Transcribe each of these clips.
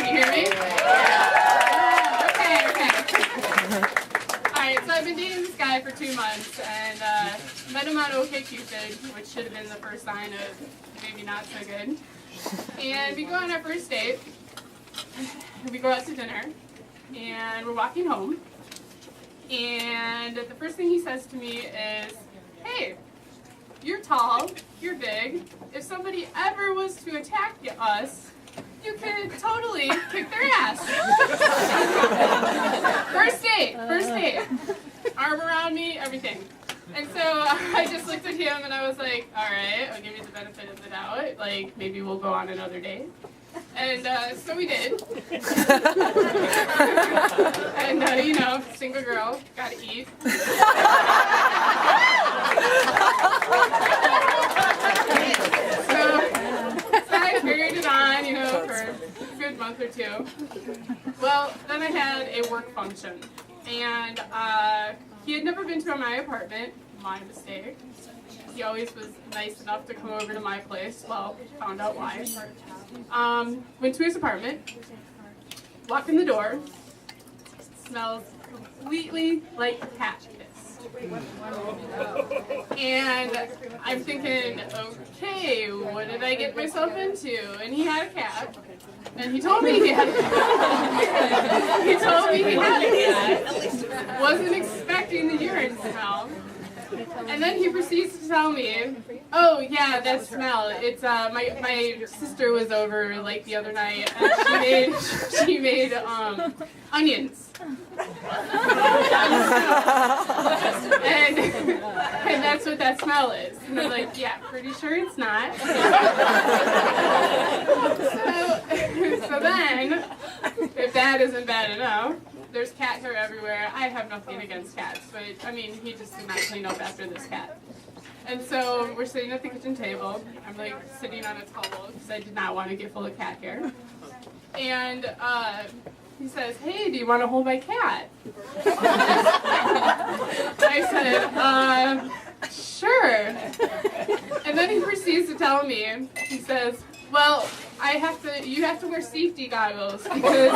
you hear me? Okay. Alright, so I've been dating this guy for 2 months, and met him on OkCupid, which should have been the first sign of maybe not so good. And we go on our first date, we go out to dinner, and we're walking home, and the first thing he says to me is, "Hey, you're tall, you're big, if somebody ever was to attack us, you could totally kick their ass." First date, arm around me, everything. And so I just looked at him and I was like, alright, I'll give you the benefit of the doubt, like maybe we'll go on another date. And so we did. And you know, single girl, gotta eat. So I carried it on, you know, for a good month or two. Well, then I had a work function, and he had never been to my apartment. My mistake. He always was nice enough to come over to my place. Well, found out why. Went to his apartment, walked in the door, smells completely like cat piss. And I'm thinking, okay, what did I get myself into? And he had a cat. And he told me he had a cat. He told me he had a cat. Wasn't expecting the urine smell. And then he proceeds to tell me, "Oh yeah, that smell. It's my sister was over like the other night, and she made onions, and that's what that smell is." And I'm like, "Yeah, pretty sure it's not." So then, if that isn't bad enough, there's cat hair everywhere. I have nothing against cats, but I mean, he just did not clean up after this cat. And so we're sitting at the kitchen table. I'm like sitting on a towel because I did not want to get full of cat hair. And he says, "Hey, do you want to hold my cat?" I said, "Sure." And then he proceeds to tell me, he says, "Well, you have to wear safety goggles because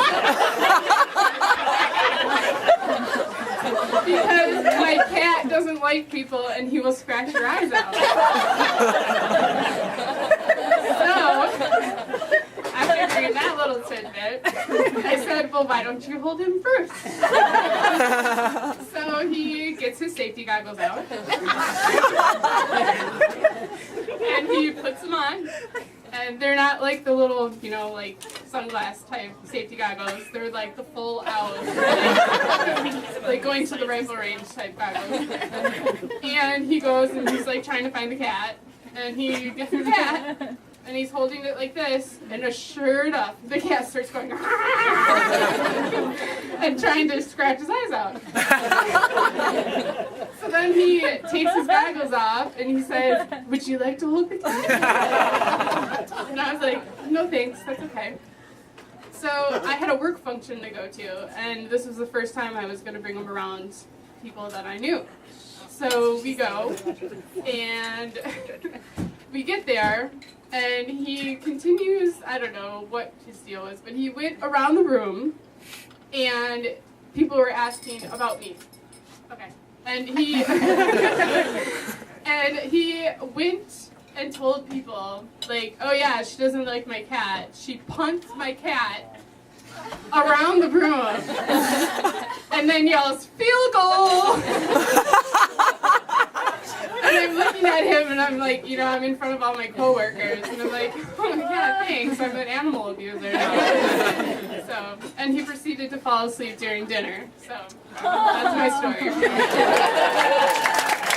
my cat doesn't like people and he will scratch your eyes out." So, after hearing that little tidbit, I said, "Well, why don't you hold him first?" So he gets his safety goggles out and he puts them on. And they're not like the little, you know, like sunglass type safety goggles. They're like the full out, like going to the rifle range type goggles. And he goes and he's like trying to find the cat. And he gets the cat. And he's holding it like this. And sure enough, the cat starts going and trying to scratch his eyes out. So then he takes his goggles off and he says, "Would you like to hold the cat?" And I was like, "No thanks, that's okay." So I had a work function to go to, and this was the first time I was going to bring him around people that I knew. So we go, and we get there, and he continues, I don't know what his deal is, but he went around the room, and people were asking about me. Okay. And he went and told people, like, "Oh yeah, she doesn't like my cat. She punts my cat around the room and then yells, 'Field goal!'" And I'm looking at him and I'm like, you know, I'm in front of all my coworkers and I'm like, "Oh yeah, thanks, I'm an animal abuser now." So, and he proceeded to fall asleep during dinner. So, that's my story.